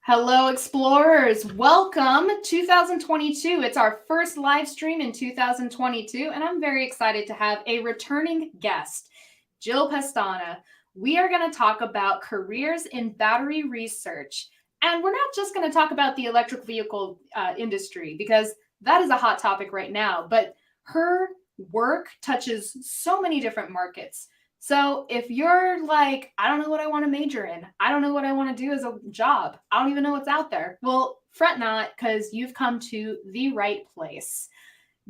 Hello, explorers. Welcome 2022. It's our first live stream in 2022, and I'm very excited to have a returning guest, Jill Pestana. We are going to talk about careers in battery research. And we're not just going to talk about the electric vehicle industry, because that is a hot topic right now, but her work touches so many different markets. So if you're like, I don't know what I want to major in, I don't know what I want to do as a job, I don't even know what's out there, well, fret not, because you've come to the right place.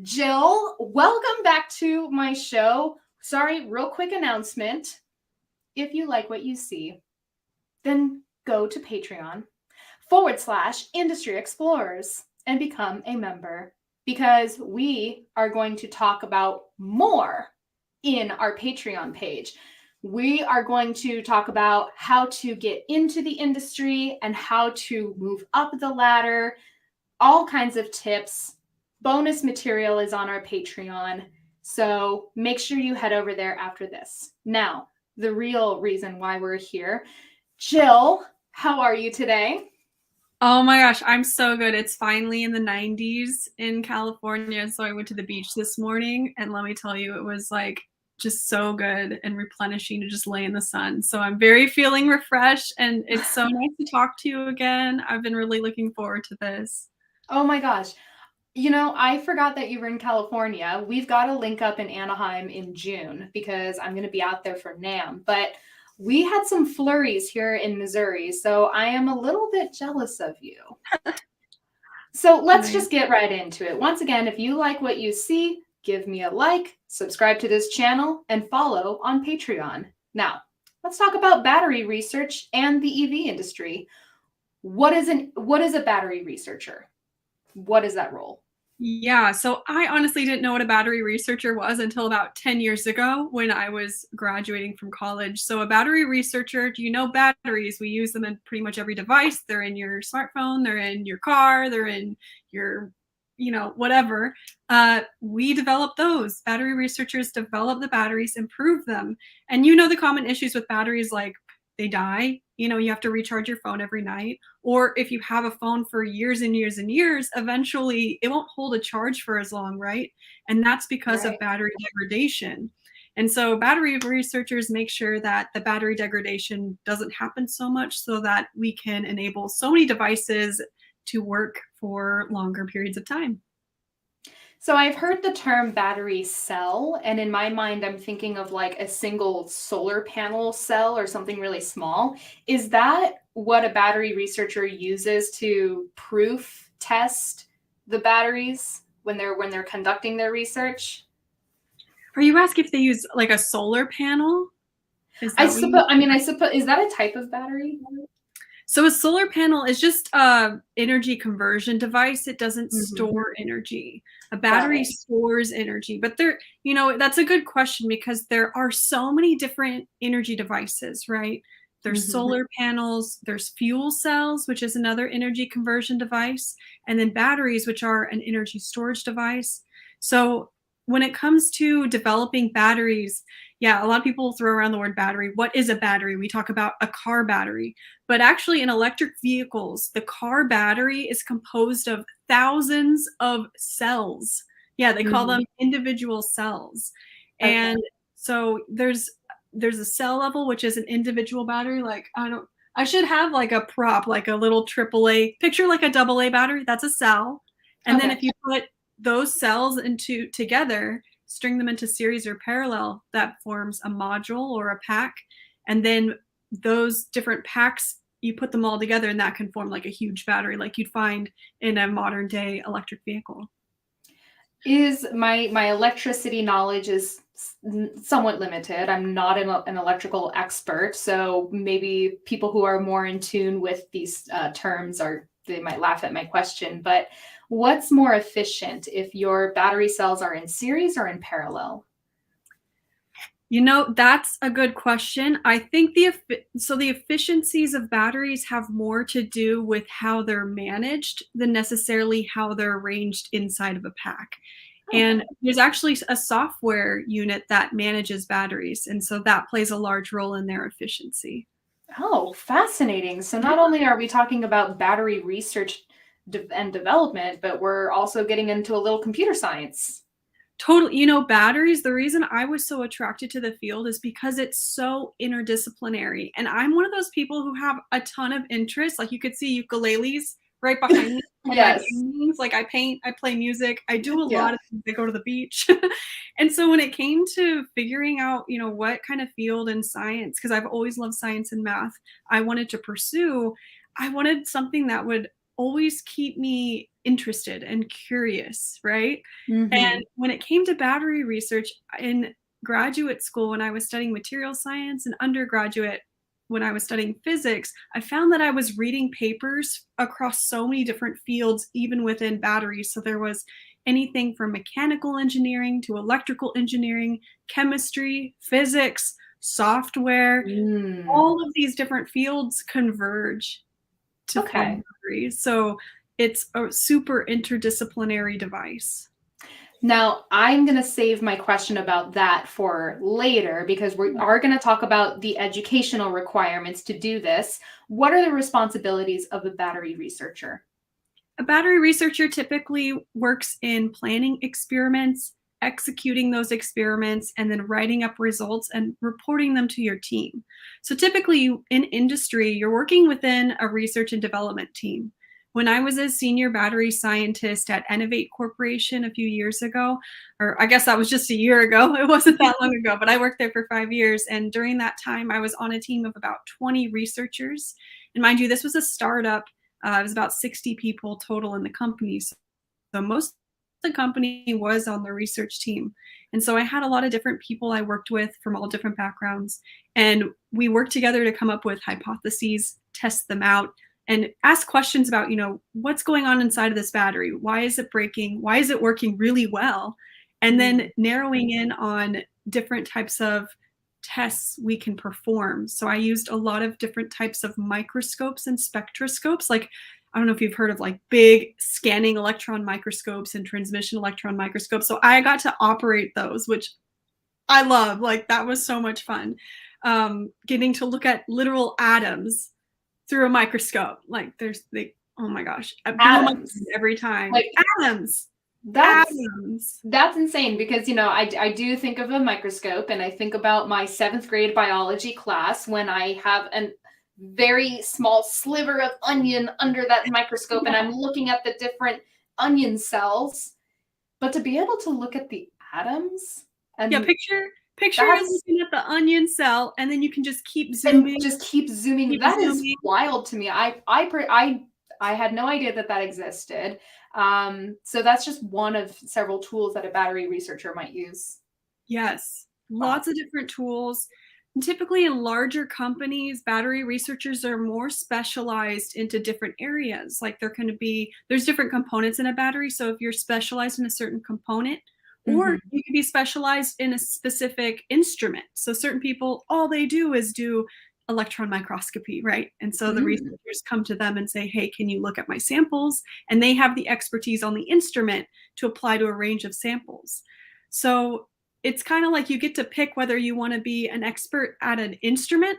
Jill, welcome back to my show. Sorry, real quick announcement. If you like what you see, then go to Patreon.com/Industry Explorers and become a member, because we are going to talk about more in our Patreon page. We are going to talk about how to get into the industry and how to move up the ladder, all kinds of tips. Bonus material is on our Patreon, so make sure you head over there after this. Now, the real reason why we're here. Jill, how are you today? Oh my gosh, I'm so good. It's finally in the 90s in California, so I went to the beach this morning, and let me tell you, it was like just so good and replenishing to just lay in the sun. So I'm very feeling refreshed, and it's so nice to talk to you again. I've been really looking forward to this. Oh my gosh. You know, I forgot that you were in California. We've got a link up in Anaheim in June because I'm going to be out there for NAMM. But we had some flurries here in Missouri, so I am a little bit jealous of you. So let's just get right into it. Once again, if you like what you see, give me a like, subscribe to this channel, and follow on Patreon. Now, let's talk about battery research and the EV industry. What is a battery researcher? What is that role? Yeah, so I honestly didn't know what a battery researcher was until about 10 years ago when I was graduating from college. So a battery researcher, do you know batteries? We use them in pretty much every device. They're in your smartphone, they're in your car, they're in your, whatever. We develop those. Battery researchers develop the batteries, improve them. And the common issues with batteries, like they die. You have to recharge your phone every night. Or if you have a phone for years and years and years, eventually it won't hold a charge for as long, right? And that's because of battery degradation. And so battery researchers make sure that the battery degradation doesn't happen so much, so that we can enable so many devices to work for longer periods of time. So I've heard the term battery cell, and in my mind, I'm thinking of like a single solar panel cell or something really small. Is that what a battery researcher uses to proof test the batteries when they're conducting their research? Are you asking if they use like a solar panel? Is I that what you? suppose. I mean, I suppose is that a type of battery? So a solar panel is just a energy conversion device. It doesn't Hmm. store energy. A Got battery it. stores energy, but that's a good question because there are so many different energy devices, right? There's Hmm. solar panels, there's fuel cells, which is another energy conversion device, and then batteries, which are an energy storage device. So when it comes to developing batteries, yeah, a lot of people throw around the word battery. What is a battery? We talk about a car battery. But actually, in electric vehicles, the car battery is composed of thousands of cells. Yeah, they call Hmm. them individual cells. Okay. And so there's a cell level, which is an individual battery. Like I should have like a prop, like a little AAA picture, like a AA battery. That's a cell. And then Okay. if you put those cells into together, string them into series or parallel, that forms a module or a pack. And then those different packs, you put them all together and that can form like a huge battery like you'd find in a modern day electric vehicle. Is my electricity knowledge is somewhat limited. I'm not an electrical expert, so maybe people who are more in tune with these terms are they might laugh at my question. But what's more efficient if your battery cells are in series or in parallel? That's a good question. I think the efficiencies of batteries have more to do with how they're managed than necessarily how they're arranged inside of a pack. Okay. And there's actually a software unit that manages batteries, and so that plays a large role in their efficiency. Oh, fascinating. So Yeah. not only are we talking about battery research and development, but we're also getting into a little computer science. Totally. Batteries, the reason I was so attracted to the field is because it's so interdisciplinary. And I'm one of those people who have a ton of interests. Like you could see ukuleles right behind me on my Yes. paintings. Like I paint, I play music, I do a Yeah. lot of things. I go to the beach. And so when it came to figuring out, what kind of field in science, because I've always loved science and math, I wanted to pursue, I wanted something that would always keep me interested and curious, right? Hmm. And when it came to battery research in graduate school, when I was studying material science, and undergraduate, when I was studying physics, I found that I was reading papers across so many different fields, even within batteries. So there was anything from mechanical engineering to electrical engineering, chemistry, physics, software. Mm. All of these different fields converge to form Okay. batteries. So it's a super interdisciplinary device. Now, I'm going to save my question about that for later because we are going to talk about the educational requirements to do this. What are the responsibilities of a battery researcher? A battery researcher typically works in planning experiments, executing those experiments, and then writing up results and reporting them to your team. So typically in industry, you're working within a research and development team. When I was a senior battery scientist at Innovate Corporation a few years ago, or I guess that was just a year ago, it wasn't that long ago, but I worked there for 5 years. And during that time, I was on a team of about 20 researchers. And mind you, this was a startup. It was about 60 people total in the company. So most of the company was on the research team. And so I had a lot of different people I worked with from all different backgrounds. And we worked together to come up with hypotheses, test them out, and ask questions about, what's going on inside of this battery? Why is it breaking? Why is it working really well? And then Mm. narrowing in on different types of tests we can perform. So I used a lot of different types of microscopes and spectroscopes. Like, I don't know if you've heard of like big scanning electron microscopes and transmission electron microscopes. So I got to operate those, which I love. Like, that was so much fun. Getting to look at literal atoms through a microscope. Like, oh my gosh, I blow my mind Atoms. every time. Like Atoms, that's atoms. that's insane because I do think of a microscope and I think about my 7th grade biology class when I have a very small sliver of onion under that microscope and I'm looking at the different onion cells. But to be able to look at the atoms Yeah, and picture it that's looking at the onion cell, and then you can just keep and zooming, just keep zooming. keep That is zooming. wild to me. I had no idea that that existed. So that's just one of several tools that a battery researcher might use. Yes, Wow. lots of different tools. And typically in larger companies, battery researchers are more specialized into different areas. Like there's different components in a battery. So if you're specialized in a certain component, or Hmm. you could be specialized in a specific instrument. So certain people, all they do is do electron microscopy, right? And so the Mm. researchers come to them and say, hey, can you look at my samples? And they have the expertise on the instrument to apply to a range of samples. So it's kind of like you get to pick whether you want to be an expert at an instrument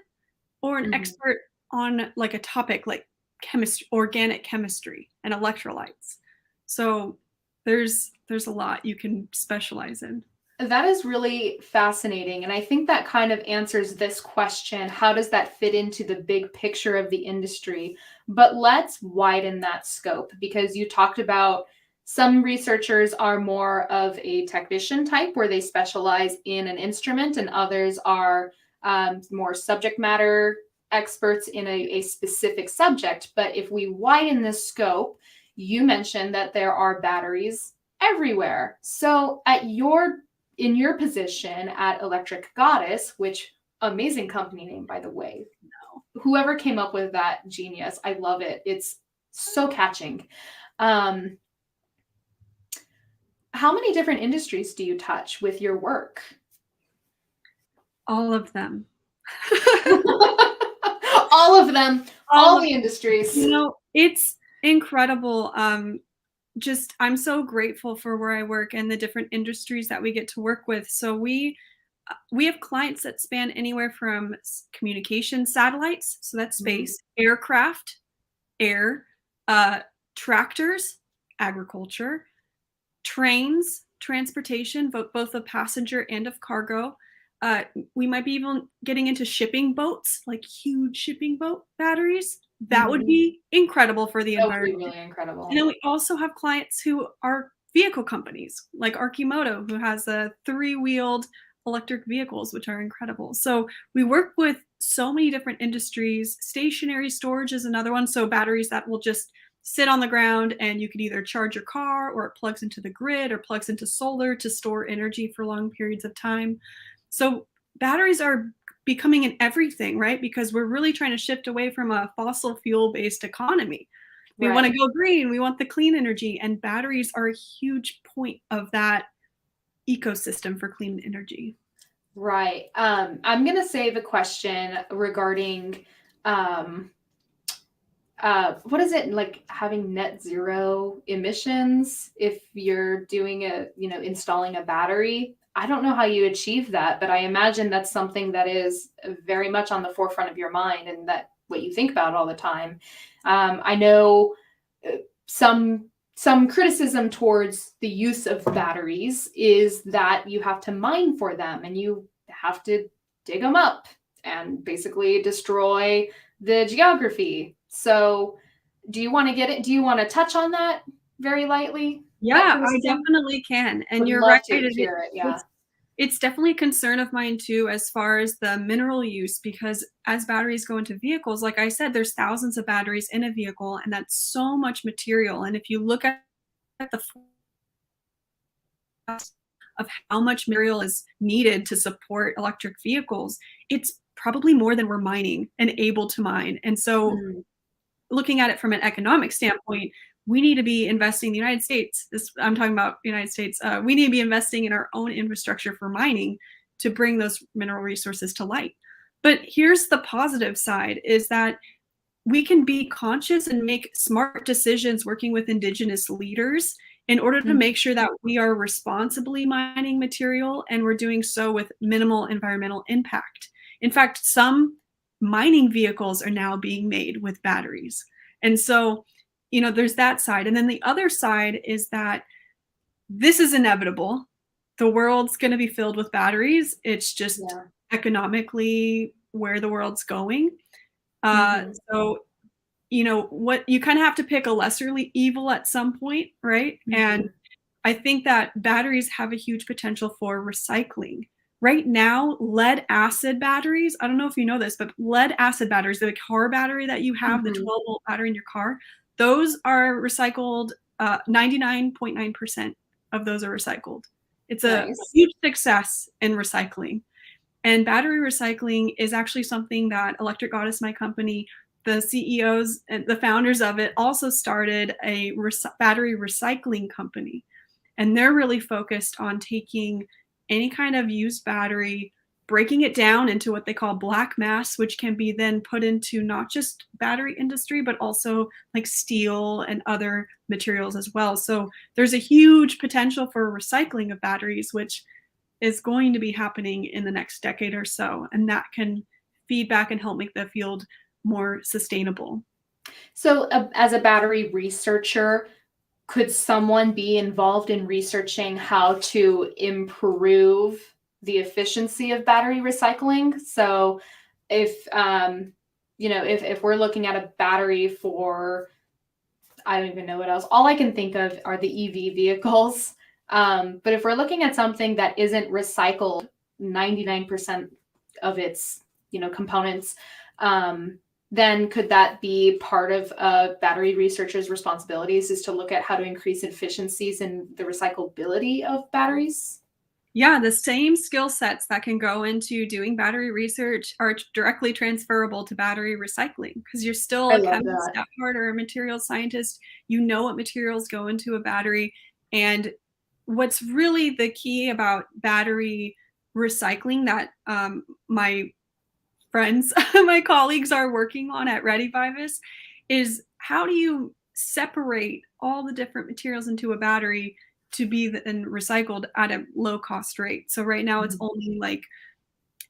or an Hmm. expert on like a topic like chemistry, organic chemistry and electrolytes. So there's a lot you can specialize in. That is really fascinating. And I think that kind of answers this question. How does that fit into the big picture of the industry? But let's widen that scope because you talked about some researchers are more of a technician type where they specialize in an instrument, and others are more subject matter experts in a specific subject. But if we widen this scope, you mentioned that there are batteries everywhere. So in your position at Electric Goddess, which amazing company name, by the way. Whoever came up with that genius, I love it. It's so catching. Um, how many different industries do you touch with your work? All of them. All of them, All all of the industries. it's incredible. Just I'm so grateful for where I work and the different industries that we get to work with. So we have clients that span anywhere from communication satellites, so that's Mhm. space, aircraft, air, uh, tractors, agriculture, trains, transportation, both of passenger and of cargo. We might be even getting into shipping boats, like huge shipping boat batteries. That would Mhm. be incredible for the That would be environment. really And incredible. then we also have clients who are vehicle companies, like Archimoto, who has a three-wheeled electric vehicles, which are incredible. So we work with so many different industries. Stationary storage is another one. So batteries that will just sit on the ground and you can either charge your car or it plugs into the grid or plugs into solar to store energy for long periods of time. So batteries are becoming in everything, right? Because we're really trying to shift away from a fossil fuel based economy. We want Right. to go green, we want the clean energy, and batteries are a huge point of that ecosystem for clean energy. Right. I'm going to save a question regarding um, what is it like having net zero emissions if you're doing installing a battery. I don't know how you achieve that, but I imagine that's something that is very much on the forefront of your mind and that what you think about all the time. I know uh, some some criticism towards the use of batteries is that you have to mine for them and you have to dig them up and basically destroy the geography. So, do you want to get it? Do you want to touch on that very lightly? That Yeah, I criticism? definitely can. And Would you're love right. to hear it. Yeah. It's definitely a concern of mine too, as far as the mineral use, because as batteries go into vehicles, like I said, there's thousands of batteries in a vehicle, and that's so much material. And if you look at the of how much material is needed to support electric vehicles, it's probably more than we're mining and able to mine. And so Mm. looking at it from an economic standpoint, we need to be investing in the United States. I'm talking about the United States. We need to be investing in our own infrastructure for mining to bring those mineral resources to light. But here's the positive side is that we can be conscious and make smart decisions working with indigenous leaders in order to Mhm. make sure that we are responsibly mining material and we're doing so with minimal environmental impact. In fact, some mining vehicles are now being made with batteries. And so, there's that side. And then the other side is that this is inevitable. The world's going to be filled with batteries. It's just Yeah. economically where the world's going. Mhm. So what you kind of have to pick a lesser evil at some point, right? And Mhm. I think that batteries have a huge potential for recycling. Right now, lead acid batteries, I don't know if you know this, but lead acid batteries, the car battery that you have, the Mhm. 12-volt battery in your car, those are recycled. 99.9% of those are recycled. It's a Nice. huge success in recycling. And battery recycling is actually something that Electric Goddess, my company, the CEOs and the founders of it also started a battery recycling company. And they're really focused on taking any kind of used battery, breaking it down into what they call black mass, which can be then put into not just battery industry, but also like steel and other materials as well. So there's a huge potential for recycling of batteries, which is going to be happening in the next decade or so. And that can feed back and help make the field more sustainable. So, as a battery researcher, could someone be involved in researching how to improve the efficiency of battery recycling? So, if if we're looking at a battery for, I don't even know what else. All I can think of are the EV vehicles. But if we're looking at something that isn't recycled 99% of its, components, then could that be part of a battery researcher's responsibilities, is to look at how to increase efficiencies in the recyclability of batteries? Yeah, the same skill sets that can go into doing battery research are directly transferable to battery recycling because you're still I a love chemist that. at heart or a materials scientist. You know what materials go into a battery. And what's really the key about battery recycling that my friends, my colleagues are working on at Ready Vivus is how do you separate all the different materials into a battery to be then recycled at a low cost rate. So right now it's Mhm. only like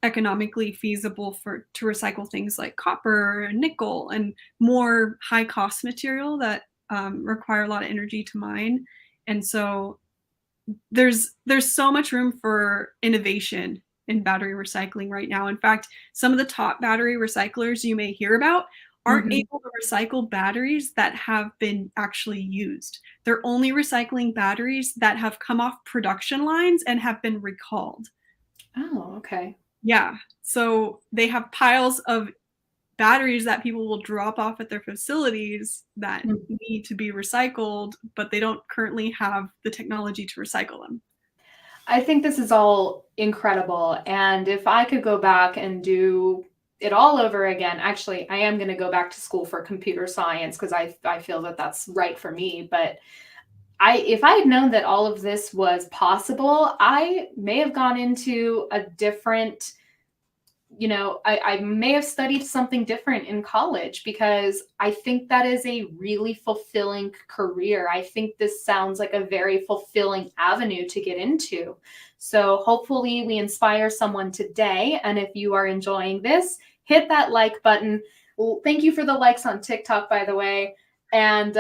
economically feasible for to recycle things like copper and nickel and more high cost material that require a lot of energy to mine. And so there's so much room for innovation in battery recycling right now. In fact, some of the top battery recyclers you may hear about aren't Mhm. able to recycle batteries that have been actually used. They're only recycling batteries that have come off production lines and have been recalled. Oh, okay. Yeah. So they have piles of batteries that people will drop off at their facilities that need to be recycled, but they don't currently have the technology to recycle them. I think this is all incredible. And if I could go back and do it all over again, actually, I am going to go back to school for computer science because I feel that that's right for me. But if I had known that all of this was possible, I may have gone into a different, I may have studied something different in college because I think that is a really fulfilling career. I think this sounds like a very fulfilling avenue to get into. So hopefully we inspire someone today. And if you are enjoying this, hit that like button. Well, thank you for the likes on TikTok, by the way. And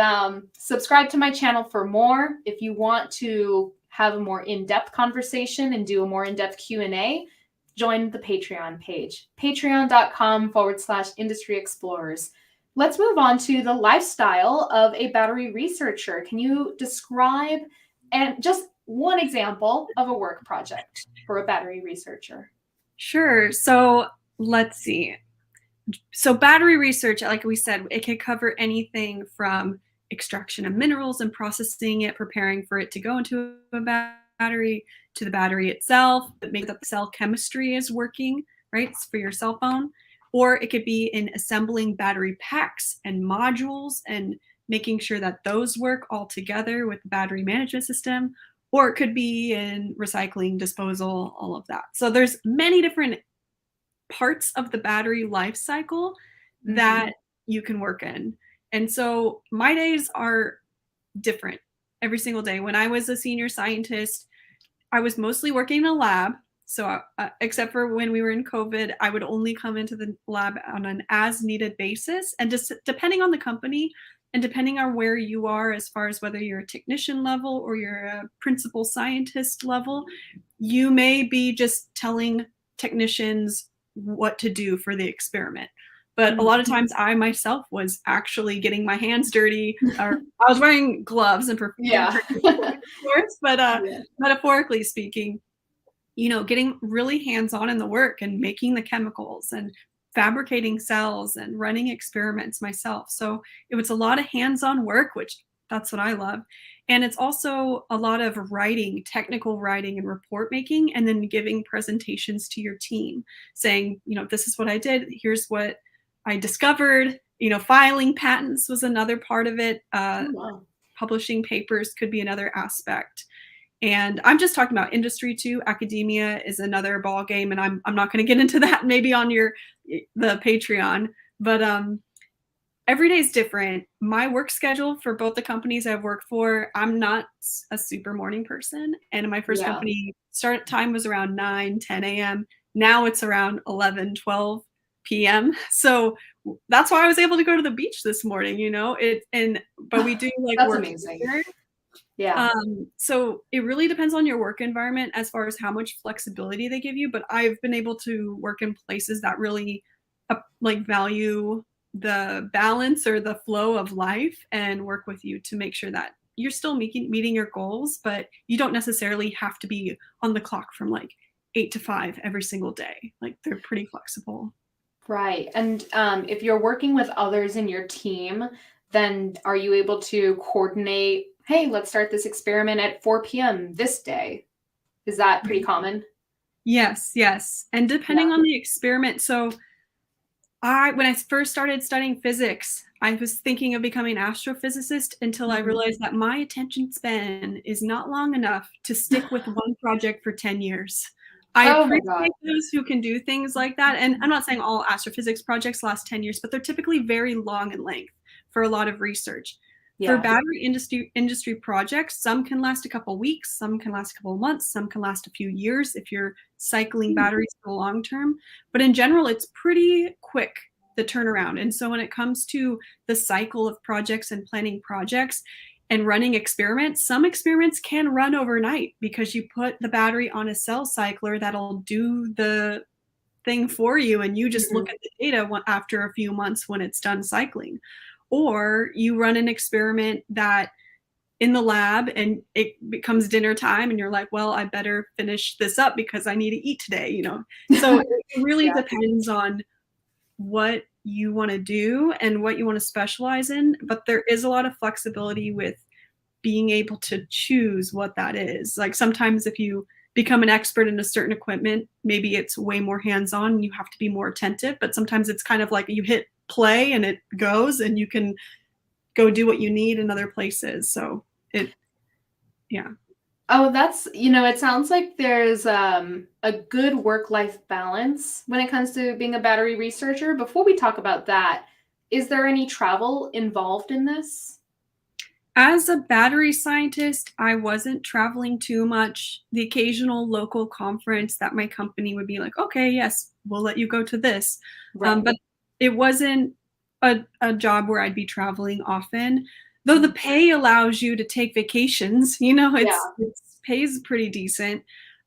subscribe to my channel for more. If you want to have a more in-depth conversation and do a more in-depth Q&A, join the Patreon page, patreon.com/industry explorers. Let's move on to the lifestyle of a battery researcher. Can you describe and just one example of a work project for a battery researcher? Sure. So let's see. So battery research, like we said, it can cover anything from extraction of minerals and processing it, preparing for it to go into a battery, to the battery itself, that make that the cell chemistry is working, right? It's for your cell phone. Or it could be in assembling battery packs and modules and making sure that those work all together with the battery management system. Or it could be in recycling, disposal, all of that. So there's many different parts of the battery life cycle Mm-hmm. that you can work in. And so my days are different every single day. When I was a senior scientist, I was mostly working in a lab. So, except for when we were in COVID, I would only come into the lab on an as needed basis. And just depending on the company and depending on where you are, as far as whether you're a technician level or you're a principal scientist level, you may be just telling technicians what to do for the experiment. But a lot of times I myself was actually getting my hands dirty, or I was wearing gloves and Yeah. course, but Yeah. metaphorically speaking, getting really hands-on in the work and making the chemicals and fabricating cells and running experiments myself. So it was a lot of hands-on work, which that's what I love. And it's also a lot of writing, technical writing and report making, and then giving presentations to your team saying, this is what I did. Here's what I discovered. Filing patents was another part of it. Oh, wow. Publishing papers could be another aspect. And I'm just talking about industry too. Academia is another ball game, and I'm not going to get into that maybe on the Patreon. But every day is different. My work schedule for both the companies I've worked for, I'm not a super morning person. And in my first Yeah. company, start time was around 9, 10 a.m. Now it's around 11, 12 p.m. So that's why I was able to go to the beach this morning, but we do like That's work amazing. together. Yeah. So it really depends on your work environment as far as how much flexibility they give you. But I've been able to work in places that really value the balance or the flow of life and work with you to make sure that you're still meeting your goals, but you don't necessarily have to be on the clock from like 8 to 5 every single day. Like they're pretty flexible. Right. And if you're working with others in your team, then are you able to coordinate, hey, let's start this experiment at 4 p.m. this day? Is that pretty common? Yes, yes. And depending on the experiment, so when I first started studying physics, I was thinking of becoming an astrophysicist until I realized that my attention span is not long enough to stick with one project for 10 years. I Oh my God. appreciate those who can do things like that. And I'm not saying all astrophysics projects last 10 years, but they're typically very long in length for a lot of research. For Yeah. battery industry projects, some can last a couple weeks, some can last a couple months, some can last a few years if you're cycling batteries for the long term. But in general, it's pretty quick, the turnaround. And so when it comes to the cycle of projects and planning projects and running experiments, some experiments can run overnight because you put the battery on a cell cycler that'll do the thing for you, and you just look at the data after a few months when it's done cycling. Or you run an experiment that in the lab and it becomes dinner time and you're like, well, I better finish this up because I need to eat today, So it really depends on what you want to do and what you want to specialize in. But there is a lot of flexibility with being able to choose what that is. Like sometimes if you become an expert in a certain equipment, maybe it's way more hands-on and you have to be more attentive. But sometimes it's kind of like you hit play and it goes and you can go do what you need in other places. So yeah. Oh, that's, it sounds like there's a good work-life balance when it comes to being a battery researcher. Before we talk about that, is there any travel involved in this? As a battery scientist, I wasn't traveling too much. The occasional local conference that my company would be like, okay, yes, we'll let you go to this. Right. But it wasn't a job where I'd be traveling often, though the pay allows you to take vacations, it pays pretty decent.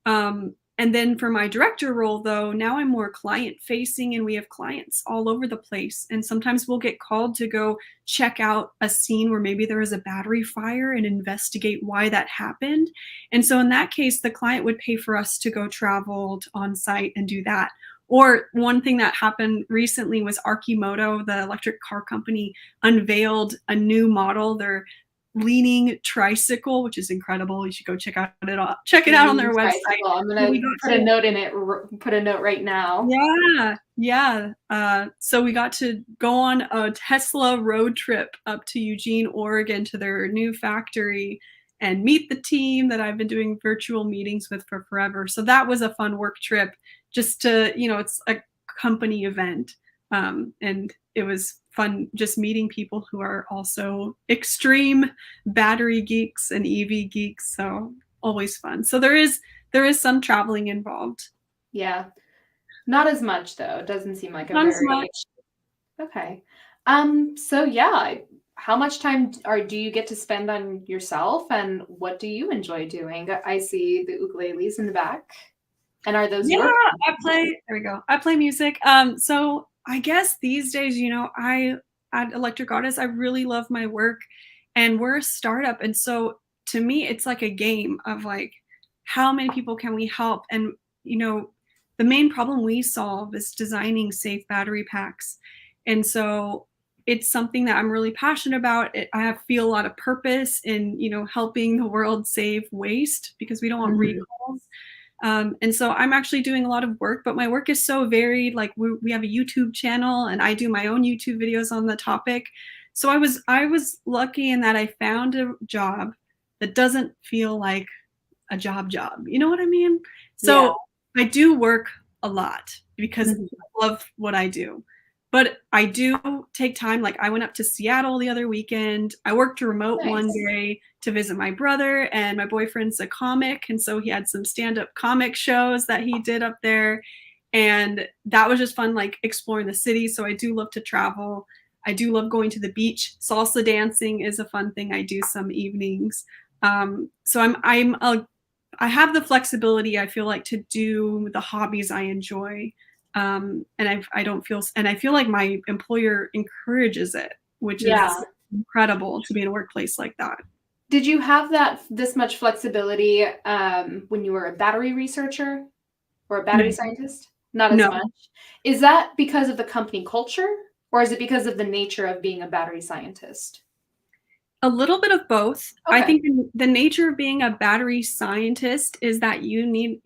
And then for my director role, though, now I'm more client facing and we have clients all over the place. And sometimes we'll get called to go check out a scene where maybe there was a battery fire and investigate why that happened. And so in that case, the client would pay for us to go travel on site and do that. Or one thing that happened recently was Archimoto, the electric car company, unveiled a new model. They're leaning tricycle, which is incredible. You should go check it out on their website. I'm gonna put a note in it. Put a note right now. Yeah. So we got to go on a Tesla road trip up to Eugene, Oregon, to their new factory and meet the team that I've been doing virtual meetings with for forever. So that was a fun work trip. Just to, it's a company event, and it was fun just meeting people who are also extreme battery geeks and EV geeks. So always fun. So there is some traveling involved. Yeah, not as much though. It doesn't seem like Not as much. Okay. So yeah, how much time do you get to spend on yourself, and what do you enjoy doing? I see the ukuleles in the back. And are those yours? I play. There we go. I play music. So I guess these days, at Electric Artists, I really love my work, and we're a startup. And so to me, it's like a game of like, how many people can we help? And, the main problem we solve is designing safe battery packs. And so it's something that I'm really passionate about. I feel a lot of purpose in, helping the world save waste because we don't want recalls. And so I'm actually doing a lot of work, but my work is so varied. Like we have a YouTube channel and I do my own YouTube videos on the topic. So I was lucky in that I found a job that doesn't feel like a job. You know what I mean? Yeah. So I do work a lot because I love what I do. But I do take time. Like I went up to Seattle the other weekend. I worked remote one day to visit my brother, and my boyfriend's a comic. And so he had some stand-up comic shows that he did up there. And that was just fun, like exploring the city. So I do love to travel. I do love going to the beach. Salsa dancing is a fun thing I do some evenings. So I have the flexibility, I feel like, to do the hobbies I enjoy. And I feel like my employer encourages it, which is incredible to be in a workplace like that. Did you have this much flexibility when you were a battery researcher or a battery scientist? Not as much. Is that because of the company culture, or is it because of the nature of being a battery scientist? A little bit of both. Okay. I think the nature of being a battery scientist is that you need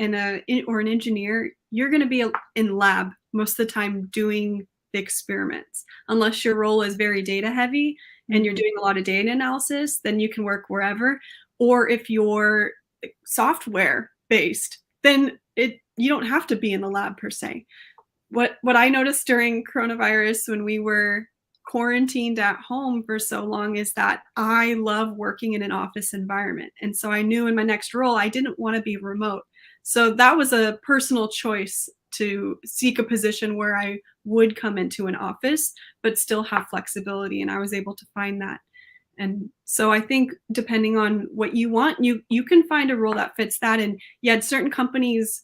or an engineer, you're going to be in lab most of the time doing the experiments. Unless your role is very data heavy and you're doing a lot of data analysis, then you can work wherever. Or if you're software based, then you don't have to be in the lab per se. What I noticed during coronavirus when we were quarantined at home for so long is that I love working in an office environment. And so I knew in my next role, I didn't want to be remote. So that was a personal choice to seek a position where I would come into an office, but still have flexibility. And I was able to find that. And so I think depending on what you want, you can find a role that fits that. And yet certain companies,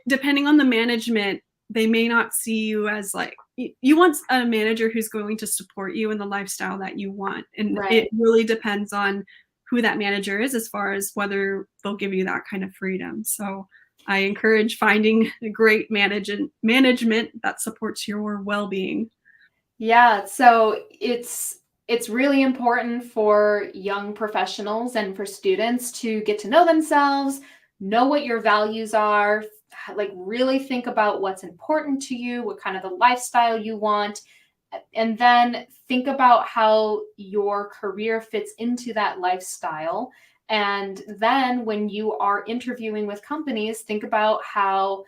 depending on the management, they may not see you as like, you want a manager who's going to support you in the lifestyle that you want. And it really depends on who that manager is as far as whether they'll give you that kind of freedom. So I encourage finding a great management that supports your well-being. Yeah, so it's really important for young professionals and for students to get to know themselves, know what your values are, like really think about what's important to you, what kind of the lifestyle you want, and then think about how your career fits into that lifestyle. And then when you are interviewing with companies, think about how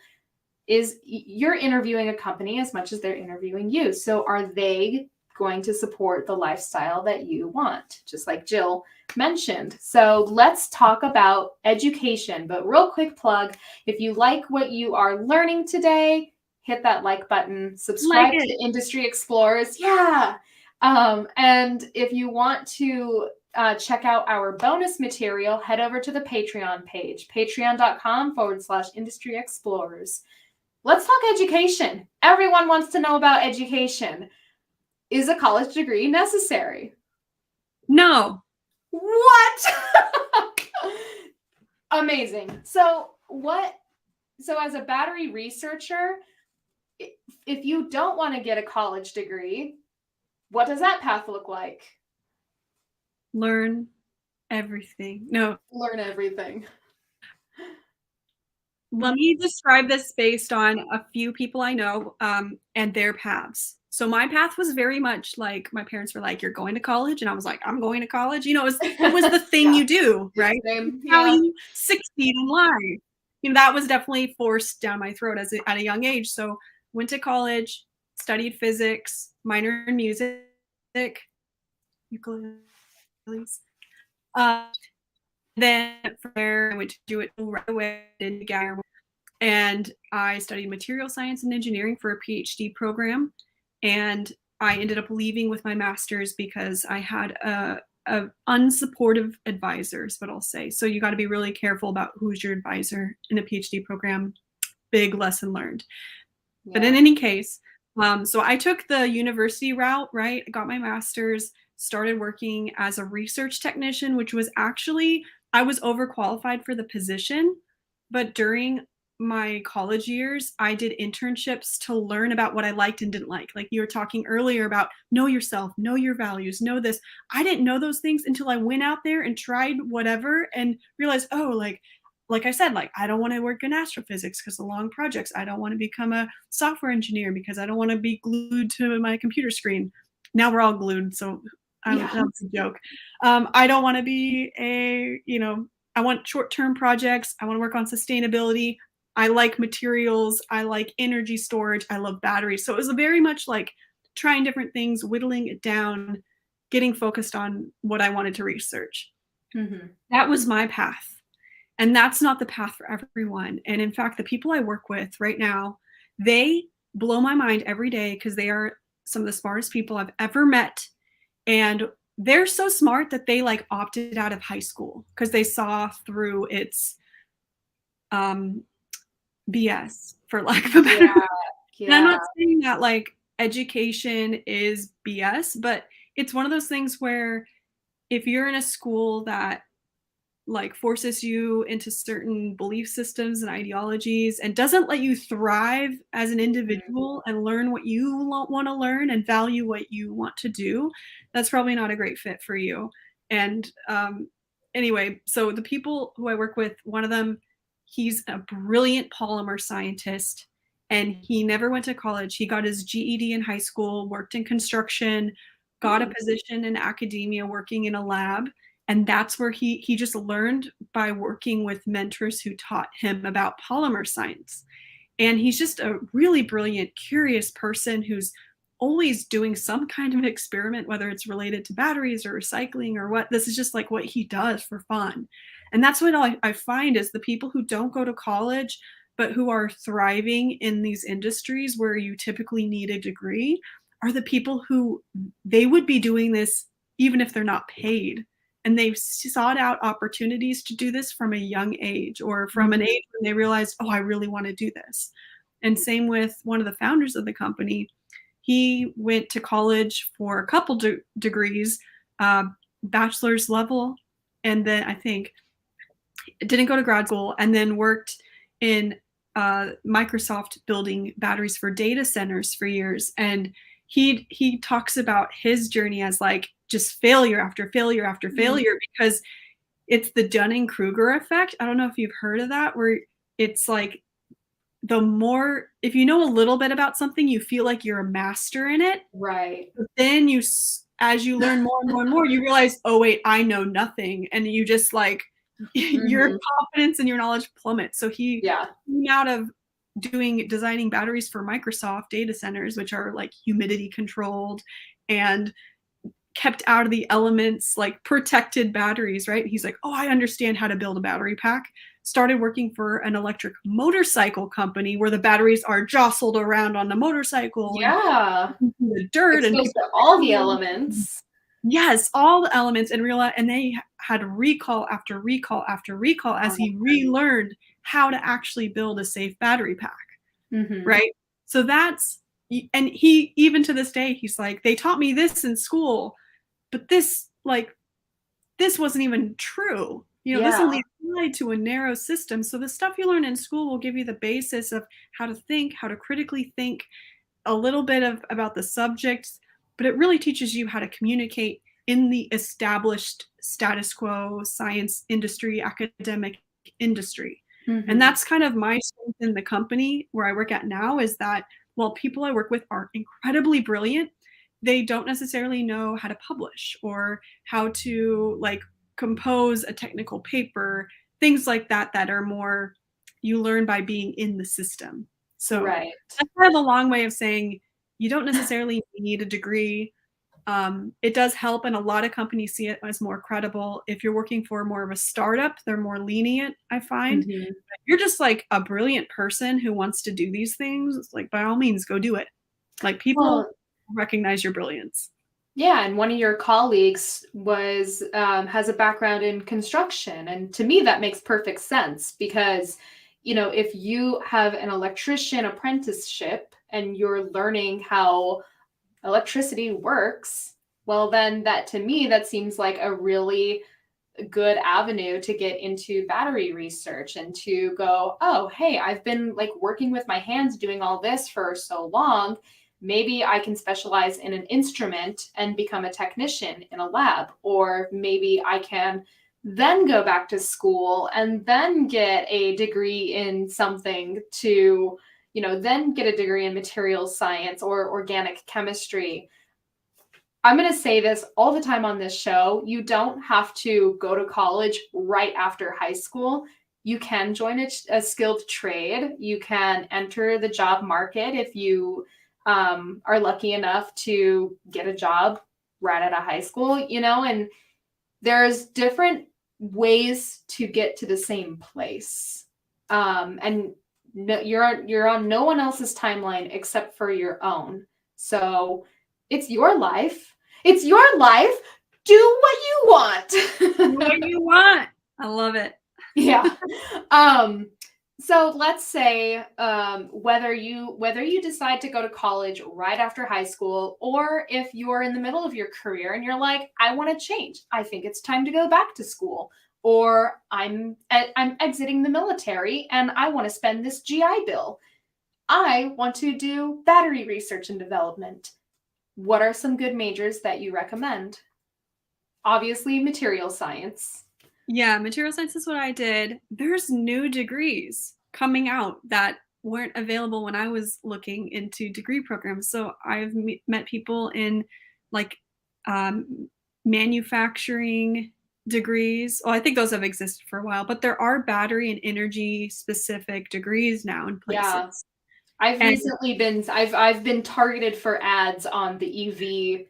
you're interviewing a company as much as they're interviewing you. So are they going to support the lifestyle that you want, just like Jill mentioned. So let's talk about education. But real quick plug, if you like what you are learning today, hit that like button, subscribe to Industry Explorers. Yeah. And if you want to check out our bonus material, head over to the Patreon page, patreon.com/Industry Explorers. Let's talk education. Everyone wants to know about education. Is a college degree necessary? No. What? Amazing. So as a battery researcher, if you don't want to get a college degree, what does that path look like? Learn everything. No. Learn everything. Let me describe this based on a few people I know and their paths. So my path was very much like my parents were like, "You're going to college," and I was like, "I'm going to college." It was the thing you do, right? How you succeed in life. That was definitely forced down my throat at a young age. So went to college, studied physics, minor in music, ukuleles. Then from there, I went to do it right away and I studied material science and engineering for a PhD program. And I ended up leaving with my master's because I had a unsupportive advisors, what I'll say. So you got to be really careful about who's your advisor in a PhD program. Big lesson learned. But in Yeah. any case, so I took the university route, right? I got my master's, started working as a research technician, which was actually, I was overqualified for the position. But during my college years, I did internships to learn about what I liked and didn't like. Like you were talking earlier about know yourself, know your values, know this. I didn't know those things until I went out there and tried whatever and realized, oh, like I said, like I don't want to work in astrophysics because of long projects. I don't want to become a software engineer because I don't want to be glued to my computer screen. Now we're all glued, so Yeah. that's a joke. I don't want to be a, I want short-term projects. I want to work on sustainability. I like materials. I like energy storage. I love batteries. So it was very much like trying different things, whittling it down, getting focused on what I wanted to research. Mm-hmm. That was my path. And that's not the path for everyone. And in fact, the people I work with right now, they blow my mind every day because they are some of the smartest people I've ever met. And they're so smart that they like opted out of high school because they saw through its BS, for lack of a better Yeah. word. And I'm Yeah. not saying that like education is BS, but it's one of those things where if you're in a school that like forces you into certain belief systems and ideologies and doesn't let you thrive as an individual and learn what you want to learn and value what you want to do, that's probably not a great fit for you. And anyway, so the people who I work with, one of them, he's a brilliant polymer scientist and he never went to college. He got his GED in high school, worked in construction, got a position in academia working in a lab, and that's where he just learned by working with mentors who taught him about polymer science. And he's just a really brilliant, curious person who's always doing some kind of experiment, whether it's related to batteries or recycling or what. This is just like what he does for fun. And that's what I find is the people who don't go to college but who are thriving in these industries where you typically need a degree are the people who they would be doing this even if they're not paid, and they've sought out opportunities to do this from a young age or from an age when they realized, oh, I really want to do this. And same with one of the founders of the company. He went to college for a couple degrees, bachelor's level, and then I think didn't go to grad school, and then worked in Microsoft building batteries for data centers for years. And he talks about his journey as like just failure after failure after failure because it's the Dunning-Kruger effect. I don't know if you've heard of that, where it's like the more, if you know a little bit about something, you feel like you're a master in it. Right. But then as you learn more and more and more, you realize, oh wait, I know nothing. And you just like, your confidence and your knowledge plummets. So he came out of designing batteries for Microsoft data centers, which are like humidity controlled and kept out of the elements, like protected batteries, right? He's like, oh, I understand how to build a battery pack. Started working for an electric motorcycle company where the batteries are jostled around on the motorcycle Yeah. and the dirt and Exposed to all the elements. yes, all the elements, and they had recall after recall after recall as he relearned how to actually build a safe battery pack, right? So that's, and he, even to this day, he's like, they taught me this in school, but this wasn't even true. This only applied to a narrow system. So the stuff you learn in school will give you the basis of how to think, how to critically think, a little bit about the subjects, but it really teaches you how to communicate in the established status quo science industry, academic industry. And that's kind of my strength in the company where I work at now, is that while people I work with are incredibly brilliant, they don't necessarily know how to publish or how to like compose a technical paper, things like that are more you learn by being in the system. So that's kind of a long way of saying you don't necessarily need a degree. It does help, and a lot of companies see it as more credible. If you're working for more of a startup, they're more lenient, I find. If you're just like a brilliant person who wants to do these things, it's like by all means, go do it. Like people recognize your brilliance. Yeah, and one of your colleagues was has a background in construction, and to me that makes perfect sense because if you have an electrician apprenticeship and you're learning how electricity works, well, then that to me, that seems like a really good avenue to get into battery research and to go, oh, hey, I've been like working with my hands doing all this for so long. Maybe I can specialize in an instrument and become a technician in a lab. Or maybe I can then go back to school and then get a degree in something to, then get a degree in materials science or organic chemistry. I'm going to say this all the time on this show. You don't have to go to college right after high school. You can join a skilled trade. You can enter the job market if you are lucky enough to get a job right out of high school, and there's different ways to get to the same place. And no, you're on no one else's timeline except for your own. So it's your life. It's your life. Do what you want. Do what you want. I love it. Yeah. So let's say whether you decide to go to college right after high school, or if you're in the middle of your career and you're like, I want to change. I think it's time to go back to school, or I'm exiting the military and I want to spend this GI Bill. I want to do battery research and development. What are some good majors that you recommend? Obviously, material science. Yeah, material science is what I did. There's new degrees coming out that weren't available when I was looking into degree programs. So I've met people in like manufacturing degrees. Well, I think those have existed for a while, but there are battery and energy specific degrees now in places. Yeah. I've been targeted for ads on the EV,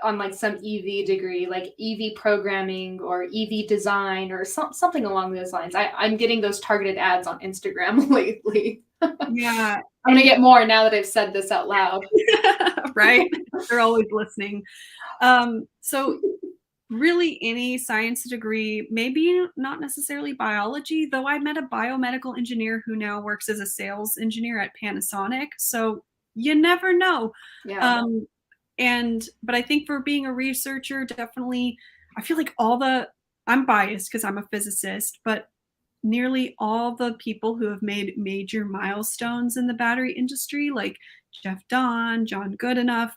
on like some EV degree, like EV programming or EV design or something along those lines. I'm getting those targeted ads on Instagram lately. Yeah. I'm going to get more now that I've said this out loud. Right? They're always listening. So really any science degree, maybe not necessarily biology, though I met a biomedical engineer who now works as a sales engineer at Panasonic. So you never know. Yeah. But I think for being a researcher, definitely, I feel like I'm biased because I'm a physicist, but nearly all the people who have made major milestones in the battery industry, like Jeff Dahn, John Goodenough,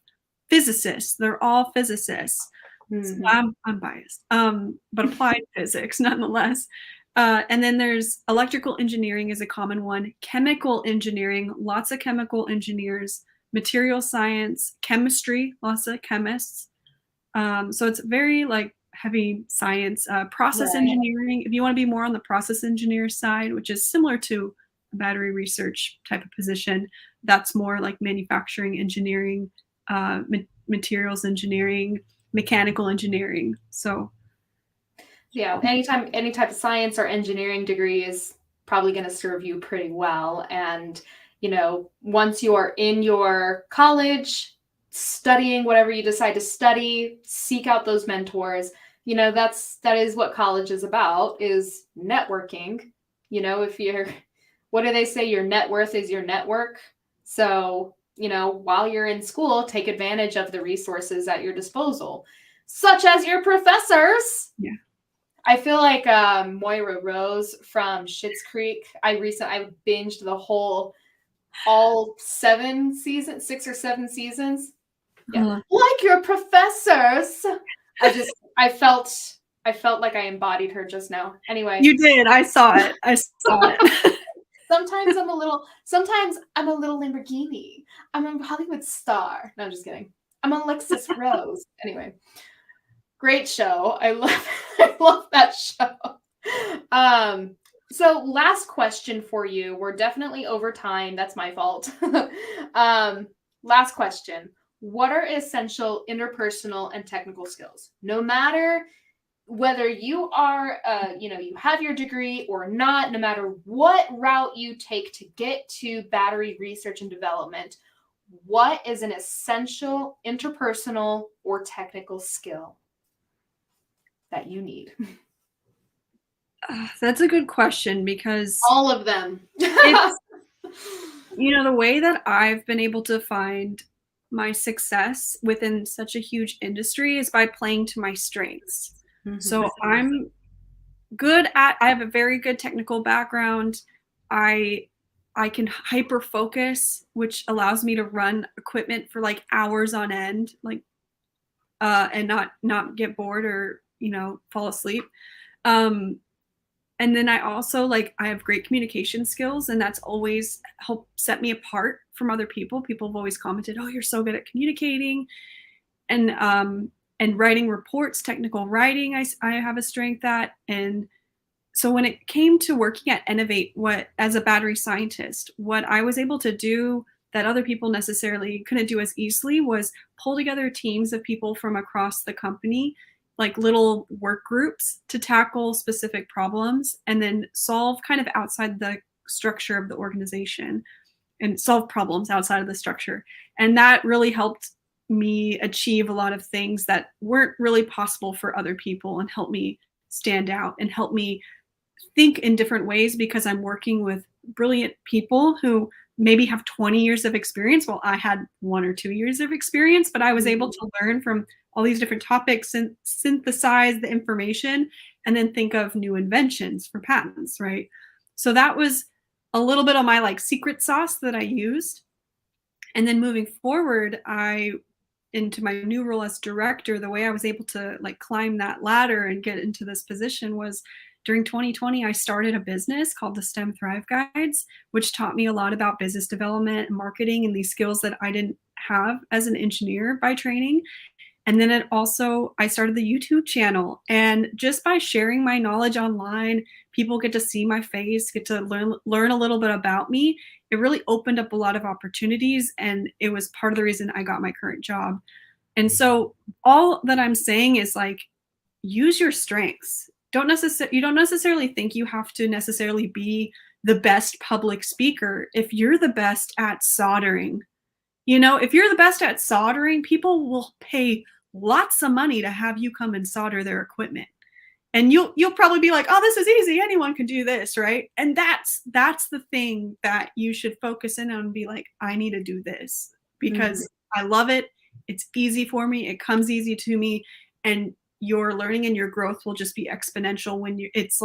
physicists, they're all physicists. Mm-hmm. So I'm biased, but applied physics nonetheless. And then there's electrical engineering is a common one. Chemical engineering, lots of chemical engineers. Material science, chemistry, lots of chemists. So it's very like heavy science. Process engineering, if you want to be more on the process engineer side, which is similar to a battery research type of position, that's more like manufacturing engineering, materials engineering, mechanical engineering. So yeah, any type of science or engineering degree is probably going to serve you pretty well. And once you are in your college studying whatever you decide to study, seek out those mentors. That is what college is about, is networking. If you're, what do they say? Your net worth is your network. So while you're in school, take advantage of the resources at your disposal, such as your professors. Yeah. I feel like Moira Rose from Schitt's Creek. I binged all 6 or 7 seasons. Yeah. Like your professors. I felt like I embodied her just now. Anyway. You did. I saw it. Sometimes I'm a little Lamborghini. I'm a Hollywood star. No, I'm just kidding. I'm Alexis Rose. Anyway. Great show. I love that show. So last question for you. We're definitely over time. That's my fault. Last question. What are essential interpersonal and technical skills? No matter whether you are, you have your degree or not, no matter what route you take to get to battery research and development, what is an essential interpersonal or technical skill that you need? That's a good question, because all of them. The way that I've been able to find my success within such a huge industry is by playing to my strengths. Mhm. So I have a very good technical background. I I can hyper focus, which allows me to run equipment for like hours on end, like and not get bored or fall asleep. Um, and then I also I have great communication skills, and that's always helped set me apart from other people. People have always commented, "Oh, you're so good at communicating," and writing reports, technical writing. I have a strength at, and so when it came to working at Innovate, what as a battery scientist, what I was able to do that other people necessarily couldn't do as easily was pull together teams of people from across the company, like little work groups to tackle specific problems and then solve kind of outside the structure of the organization and solve problems outside of the structure. And that really helped me achieve a lot of things that weren't really possible for other people and helped me stand out and help me think in different ways because I'm working with brilliant people who maybe have 20 years of experience while I had 1 or 2 years of experience, but I was able to learn from all these different topics and synthesize the information and then think of new inventions for patents, right? So that was a little bit of my secret sauce that I used. And then moving forward, I into my new role as director, the way I was able to climb that ladder and get into this position was during 2020, I started a business called the STEM Thrive Guides, which taught me a lot about business development and marketing and these skills that I didn't have as an engineer by training. And then I started the YouTube channel. And just by sharing my knowledge online, people get to see my face, get to learn a little bit about me. It really opened up a lot of opportunities. And it was part of the reason I got my current job. And so all that I'm saying is use your strengths. You don't necessarily think you have to necessarily be the best public speaker. If you're the best at soldering, if you're the best at soldering, people will pay lots of money to have you come and solder their equipment. And you'll probably be like, "Oh, this is easy. Anyone can do this," right? And that's the thing that you should focus in on and be like, "I need to do this because I love it. It's easy for me. It comes easy to me." And your learning and your growth will just be exponential when it's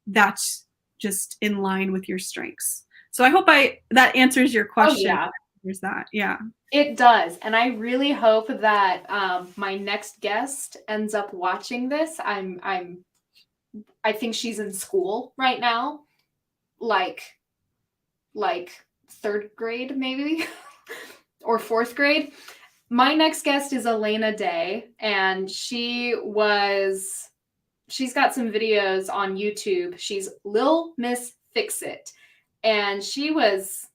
that's just in line with your strengths. So I hope that answers your Oh question. yeah. There's that. Yeah. It does. And I really hope that my next guest ends up watching this. I think she's in school right now, like third grade maybe or fourth grade. My next guest is Elena Day, and she's got some videos on YouTube. She's Lil Miss Fix It. And she was,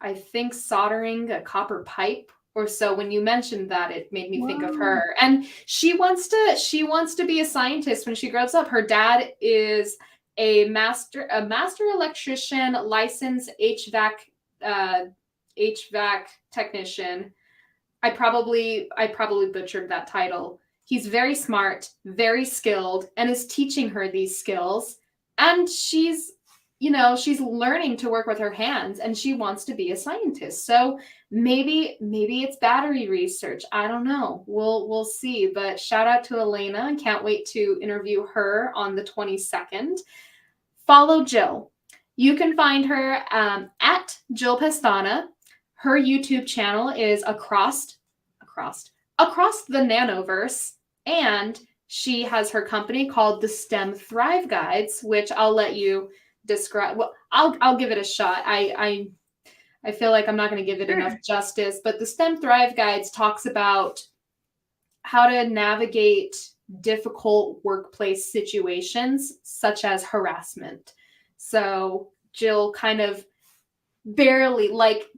I think, soldering a copper pipe or so. When you mentioned that, it made me think of her. And she wants to be a scientist when she grows up. Her dad is a master electrician, licensed HVAC technician. I probably butchered that title. He's very smart, very skilled, and is teaching her these skills. And she's learning to work with her hands, and she wants to be a scientist. So maybe it's battery research. I don't know. We'll see. But shout out to Elena, and can't wait to interview her on the 22nd. Follow Jill. You can find her at Jill Pestana. Her YouTube channel is across the Nanoverse, and she has her company called the STEM Thrive Guides, which I'll let you describe. Well, I'll give it a shot. I feel like I'm not going to give it enough justice, but the STEM Thrive Guides talks about how to navigate difficult workplace situations such as harassment. So Jill kind of barely like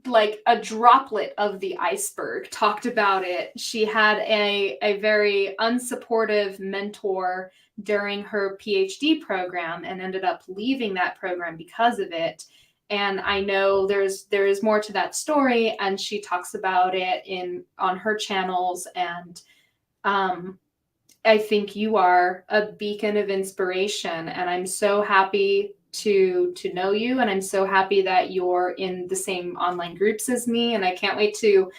a droplet of the iceberg talked about it. She had a very unsupportive mentor during her PhD program and ended up leaving that program because of it. And I know there is more to that story, and she talks about it on her channels. And I think you are a beacon of inspiration, and I'm so happy to know you, and I'm so happy that you're in the same online groups as me, and I can't wait to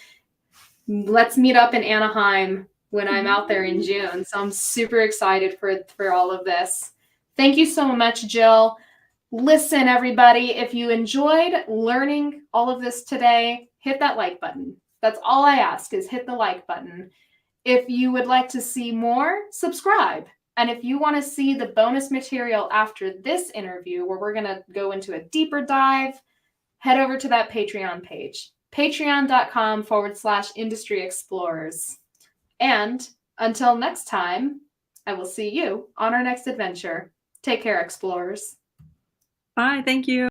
let's meet up in Anaheim when I'm out there in June. So I'm super excited for all of this. Thank you so much, Jill. Listen, everybody, if you enjoyed learning all of this today, hit that like button. That's all I ask, is hit the like button. If you would like to see more, subscribe. And if you want to see the bonus material after this interview, where we're going to go into a deeper dive, head over to that Patreon page, patreon.com/industry explorers. And until next time, I will see you on our next adventure. Take care, explorers. Bye. Thank you.